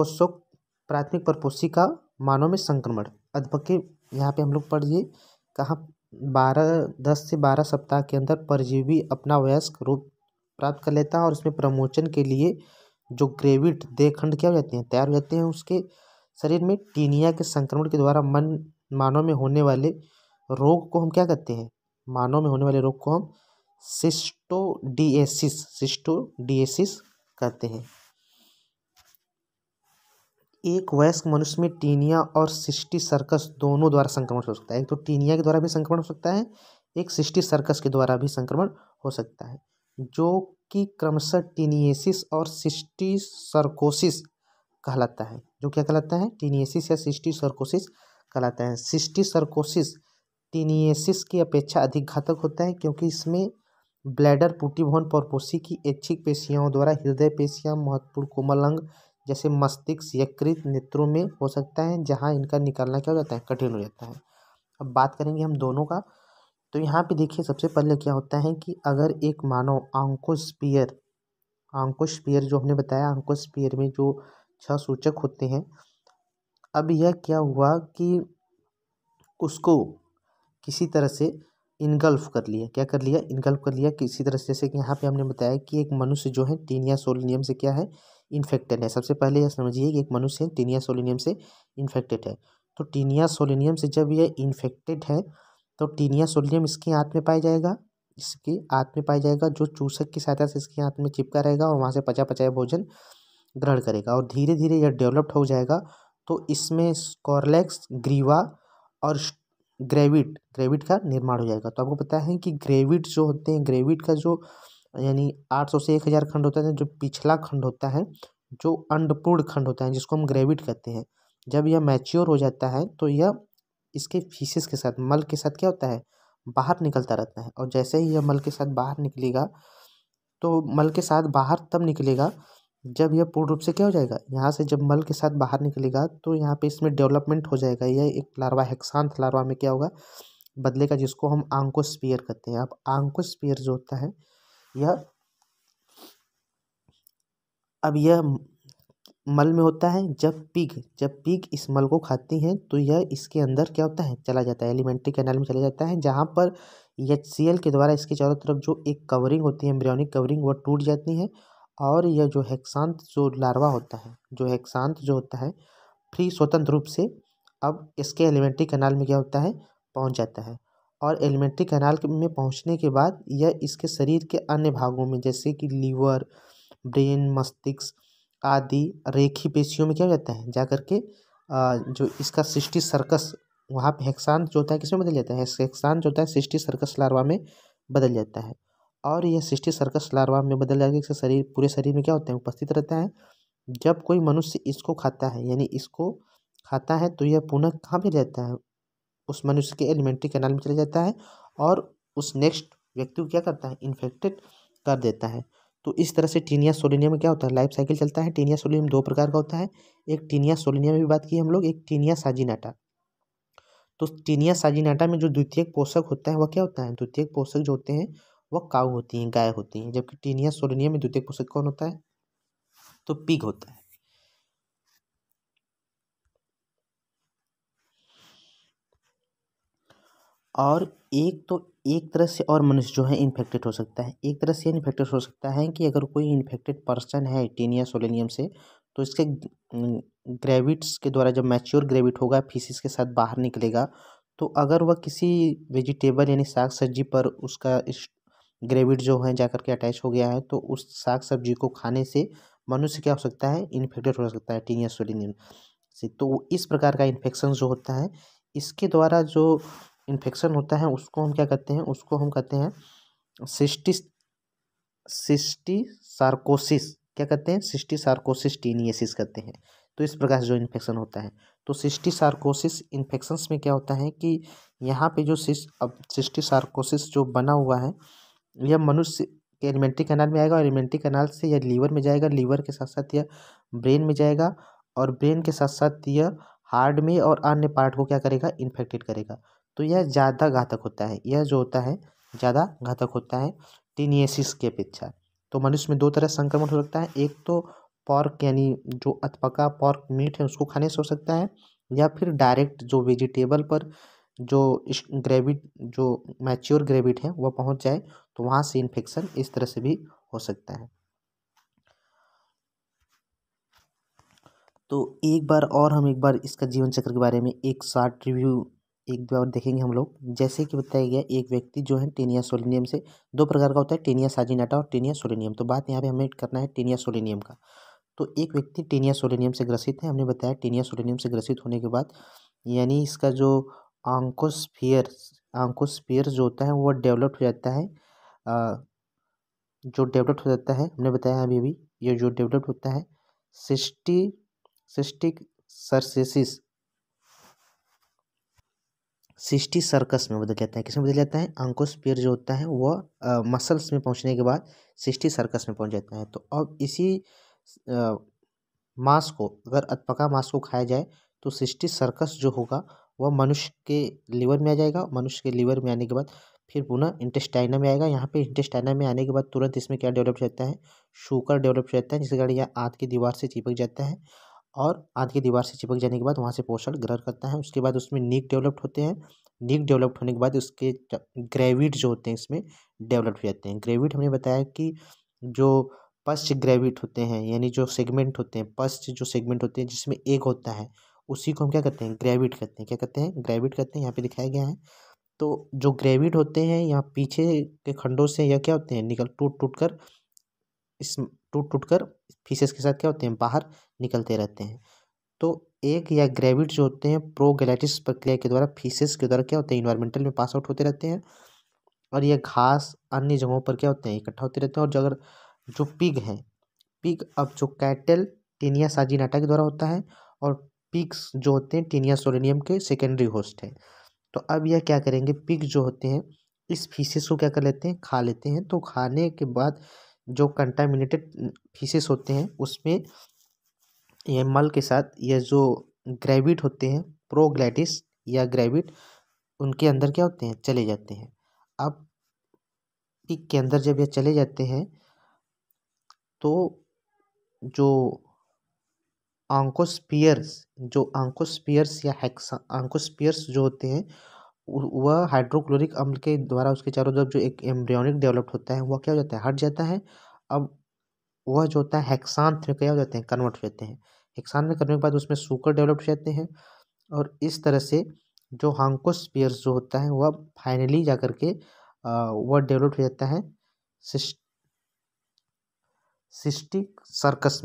[SPEAKER 1] परपोषी का मानव में संक्रमण अध्बक के यहाँ पे हम लोग पढ़िए कहाँ 10 से 12 सप्ताह के अंदर परजीवी अपना वयस्क रूप प्राप्त कर लेता है और उसमें प्रमोचन के लिए जो ग्रेविड देह खंड क्या हो जाते हैं, तैयार हो जाते हैं उसके शरीर में। टीनिया के संक्रमण के द्वारा मानव में होने वाले रोग को हम क्या कहते हैं, मानव में होने वाले रोग को हम सिस्टोडिएसिस कहते हैं। एक वयस्क मनुष्य में टीनिया और सिस्टी सर्कस दोनों द्वारा संक्रमण हो सकता है। एक तो टीनिया के द्वारा भी संक्रमण हो सकता है, एक सिस्टी सर्कस के द्वारा भी संक्रमण हो सकता है, जो कि क्रमशः टीनिएसिस और सिस्टी सर्कोसिस कहलाता है। जो क्या कहलाता है, टीनिएसिस या सिस्टी सर्कोसिस कहलाता है। सिस्टी सर्कोसिस टीनिएसिस की अपेक्षा अधिक घातक होता है क्योंकि इसमें ब्लैडर, पुटिभवन, परपोषी की ऐच्छिक पेशियों द्वारा हृदय पेशियां, महत्वपूर्ण कोमल अंग जैसे मस्तिष्क, यकृत, नेत्रों में हो सकता है, जहां इनका निकालना क्या हो जाता है, कठिन हो जाता है। अब बात करेंगे हम दोनों का। तो यहाँ पे देखिए सबसे पहले क्या होता है कि अगर एक मानव आंकोस्पियर जो हमने बताया, आंकोस्पियर में जो 6 सूचक होते हैं, अब यह क्या हुआ कि उसको किसी तरह से इनगल्फ कर लिया। क्या कर लिया, इनगल्फ कर लिया किसी तरह से। जैसे कि यहाँ पे हमने बताया कि एक मनुष्य जो है टीनिया सोलिनियम से क्या है, इन्फेक्टेड है। सबसे पहले यह समझिए कि एक मनुष्य है टीनिया सोलिनियम से इन्फेक्टेड है। तो टीनिया सोलिनियम से जब यह इन्फेक्टेड है तो टीनिया सोलिनियम इसकी आंत में पाया जाएगा, इसकी आंत में पाया जाएगा, जो चूसक की सहायता से इसकी आंत में चिपका रहेगा और वहाँ से पचा पचाया भोजन ग्रहण करेगा और धीरे धीरे यह डेवलप्ड हो जाएगा। तो इसमें स्कॉर्लेक्स, ग्रीवा और ग्रेविड का निर्माण हो जाएगा। तो आपको पता है कि ग्रेविड जो होते हैं, ग्रेविड का जो यानी 800 से 1000 खंड होता है, जो पिछला खंड होता है, जो अंडपूर्ण खंड होता है, जिसको हम ग्रेविड कहते हैं, जब यह मैच्योर हो जाता है तो यह इसके फीसेस के साथ, मल के साथ क्या होता है, बाहर निकलता रहता है। और जैसे ही यह मल के साथ बाहर निकलेगा, तो मल के साथ बाहर तब निकलेगा जब यह पूर्ण रूप से क्या हो जाएगा, यहाँ से जब मल के साथ बाहर निकलेगा तो यहाँ पे इसमें डेवलपमेंट हो जाएगा। यह एक लार्वा, हेक्सांथ लार्वा में क्या होगा, बदलेगा, जिसको हम आंकोस्पियर कहते हैं। अब आंकोस्पियर जो होता है यह मल में होता है। जब पिग इस मल को खाती हैं तो यह इसके अंदर क्या होता है, चला जाता है, एलिमेंट्री कैनाल में चला जाता है, जहाँ पर HCl के द्वारा इसके चारों तरफ जो एक कवरिंग होती है, एम्ब्रियोनिक कवरिंग, वह टूट जाती है और यह जो हेक्सांथ जो लार्वा होता है, जो हेक्सांथ जो होता है, फ्री स्वतंत्र रूप से अब इसके एलिमेंट्री कैनाल में क्या होता है, पहुँच जाता है। और एलिमेंट्री कैनाल में पहुँचने के बाद यह इसके शरीर के अन्य भागों में जैसे कि लीवर, ब्रेन, मस्तिष्क आदि रेखी पेशियों में क्या हो जाता है, जा करके जो इसका सिस्टी सर्कस, वहाँ पे हेक्सांथ जो होता है किसमें बदल जाता है, हेक्सांथ जो होता है सिस्टी सर्कस लार्वा में बदल जाता है। और यह सिस्टी सर्कस लार्वा में बदल जाकर इसका शरीर, पूरे शरीर में क्या होता है, उपस्थित रहता है। जब कोई मनुष्य इसको खाता है, यानी इसको खाता है, तो यह पुनः कहाँ पे जाता है, उस मनुष्य के एलिमेंट्री कैनाल में चला जाता है और उस नेक्स्ट व्यक्ति को क्या करता है, इन्फेक्टेड कर देता है। तो इस तरह से टीनिया सोलिनियम में क्या होता है, लाइफ साइकिल चलता है। टीनिया सोलिनियम 2 प्रकार का होता है, एक टीनिया सोलिनियम में भी बात की हम लोग, एक टीनिया साजिनाटा। तो टीनिया साजिनाटा में जो द्वितीयक पोषक होता है वह क्या होता है, द्वितीयक पोषक जो होते हैं वह काऊ होती हैं, गाय होती हैं, जबकि टीनिया सोलिनियम में द्वितीयक पोषक कौन होता है, तो पिग होता है। और एक तरह से और मनुष्य जो है इन्फेक्टेड हो सकता है। एक तरह से इन्फेक्टेड हो सकता है कि अगर कोई इन्फेक्टेड पर्सन है टीनिया सोलिनियम से, तो इसके ग्रेविड्स के द्वारा जब मैच्योर ग्रेविड होगा, फीसिस के साथ बाहर निकलेगा, तो अगर वह किसी वेजिटेबल यानी साग सब्जी पर उसका इस ग्रेविड जो है जाकर के अटैच हो गया है, तो उस साग सब्जी को खाने से मनुष्य क्या हो सकता है, इन्फेक्टेड हो सकता है टीनिया सोलिनियम से। तो इस प्रकार का इन्फेक्शन जो होता है, इसके द्वारा जो इन्फेक्शन होता है उसको हम क्या कहते हैं, उसको हम कहते हैं सिस्टी सार्कोसिस। क्या कहते हैं, सिस्टी सार्कोसिस टीनियसिस कहते हैं। तो इस प्रकार से जो इन्फेक्शन होता है, तो सिस्टी सार्कोसिस इन्फेक्शंस में क्या होता है कि यहाँ पे जो सिस्टी सार्कोसिस जो बना हुआ है, यह मनुष्य के एलिमेंट्री कैनाल में आएगा और एलिमेंट्री कैनाल से यह लीवर में जाएगा, लीवर के साथ साथ यह ब्रेन में जाएगा और ब्रेन के साथ साथ यह हार्ट में और अन्य पार्ट को क्या करेगा, इन्फेक्टेड करेगा। तो यह ज़्यादा घातक होता है, यह जो होता है ज़्यादा घातक होता है टीनियसिस की अपेक्षा। तो मनुष्य में 2 तरह संक्रमण हो सकता है, एक तो पॉर्क यानी जो अधपका पॉर्क मीट है उसको खाने से हो सकता है, या फिर डायरेक्ट जो वेजिटेबल पर जो ग्रेविड जो मैच्योर ग्रेविड है वह पहुंच जाए, तो वहाँ से इन्फेक्शन इस तरह से भी हो सकता है। तो एक बार और हम एक बार इसका जीवन चक्र के बारे में एक शॉर्ट रिव्यू एक बार देखेंगे हम लोग। जैसे कि बताया गया, एक व्यक्ति जो है टेनिया सोलिनियम से, दो प्रकार का होता है, टेनिया साजिनाटा और टेनिया सोलिनियम। तो बात यहाँ पे हमें करना है टेनिया सोलिनियम का। तो एक व्यक्ति टेनिया सोलिनियम से ग्रसित है, हमने बताया टेनिया सोलिनियम से ग्रसित होने के बाद यानी इसका जो आंकोस्फियर जो होता है वो डेवलप हो जाता है। जो डेवलप हो जाता है हमने बताया अभी अभी, ये जो डेवलप होता है सिस्टिक सर्सेसिस सिस्टी सर्कस में बदल जाता है। किसमें बदल जाता है? आंकोस्फियर जो होता है वह मसल्स में पहुंचने के बाद सिस्टी सर्कस में पहुंच जाता है। तो अब इसी मांस को, अगर अधपका मांस को खाया जाए तो सिस्टी सर्कस जो होगा वह मनुष्य के लिवर में आ जाएगा। मनुष्य के लिवर में आने के बाद फिर पुनः इंटेस्टाइना में आएगा। यहाँ पे इंटेस्टाइना में आने के बाद तुरंत इसमें क्या डेवलप हो जाता है? शुगर डेवलप हो जाता है, जिसके कारण यह आंत की दीवार से चिपक जाता है और आंत की दीवार से चिपक जाने के बाद वहाँ से पोषण ग्रहण करता है। उसके बाद उसमें नीक डेवलप्ड होते हैं। नीक डेवलप्ड होने के बाद उसके ग्रेविड जो होते हैं इसमें डेवलप हो जाते हैं। ग्रेविड हमने बताया कि जो पश्च ग्रेविड होते हैं, यानी जो सेगमेंट होते हैं, पश्च जो सेगमेंट होते हैं जिसमें एक होता है, उसी को हम क्या कहते हैं? ग्रेविड कहते हैं। क्या कहते हैं? ग्रेविड कहते हैं। यहाँ पे दिखाया गया है। तो जो ग्रेविड होते हैं यहाँ पीछे के खंडों से यह क्या होते हैं? टूट टूट कर फीसेस के साथ क्या होते हैं? बाहर निकलते रहते हैं। तो एक या ग्रेविड जो होते हैं प्रोगैलेटिस प्रक्रिया के द्वारा फीसेस के द्वारा क्या होते हैं? इन्वायरमेंटल में पास आउट होते रहते हैं और ये घास अन्य जगहों पर क्या होते हैं? इकट्ठा होते रहते हैं। और जो अगर जो पिग है, पिग अब जो कैटल टेनिया साजिनाटा के द्वारा होता है और पिग्स जो होते हैं टेनिया सोलिनियम के सेकेंडरी होस्ट है। तो अब यह क्या करेंगे? पिग जो होते हैं इस फीसेस को क्या कर लेते हैं? खा लेते हैं। तो खाने के बाद जो कंटामिनेटेड फीसेस होते हैं उसमें ये मल के साथ ये जो ग्रेविड होते हैं प्रोग्लैटिस या ग्रेविड, उनके अंदर क्या होते हैं? चले जाते हैं। अब पिग के अंदर जब ये चले जाते हैं तो जो आंकोस्पियर्स या हेक्सा आंकोस्पियर्स जो होते हैं वह हाइड्रोक्लोरिक अम्ल के द्वारा उसके चारों तरफ जो एक एम्ब्रियोनिक डेवलप होता है वह क्या हो जाता है? हट जाता है। अब वह जो होता है हेक्सांथ में क्या हो जाते हैं? कन्वर्ट हो जाते हैं। हेक्सांथ में करने के बाद उसमें सुकर डेवलप हो जाते हैं और इस तरह से जो हांकोस्पियर्स जो होता है वह फाइनली जा करके वह डेवलप हो जाता है सिस्टिक सर्कस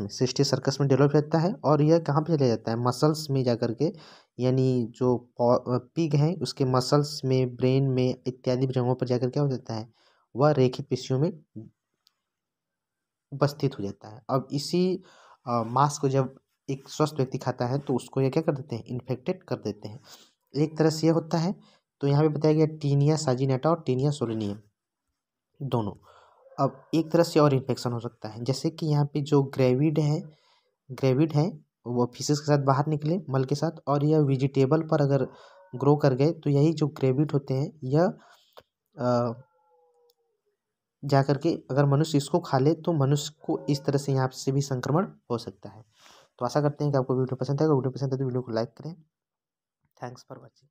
[SPEAKER 1] में डेवलप रहता है। और यह कहाँ पे चला जाता है? मसल्स में जा करके, यानी जो पिग है उसके मसल्स में, ब्रेन में इत्यादि जगहों पर जाकर क्या हो जाता है? वह रेखित पेशियों में उपस्थित हो जाता है। अब इसी मांस को जब एक स्वस्थ व्यक्ति खाता है तो उसको ये क्या कर देते हैं? इन्फेक्टेड कर देते हैं। एक तरह से ये होता है। तो यहाँ पे बताया गया टीनिया साजिनाटा और टीनिया सोलिनियम दोनों। अब एक तरह से और इन्फेक्शन हो सकता है, जैसे कि यहाँ पे जो ग्रेविड है वो फीसेस के साथ बाहर निकले मल के साथ, और यह वेजिटेबल पर अगर ग्रो कर गए तो यही जो ग्रेविड होते हैं यह जा करके अगर मनुष्य इसको खा ले तो मनुष्य को इस तरह से यहाँ से भी संक्रमण हो सकता है। तो आशा करते हैं कि आपको वीडियो पसंद आएगा। वीडियो पसंद है तो वीडियो को लाइक करें। Thanks for watching.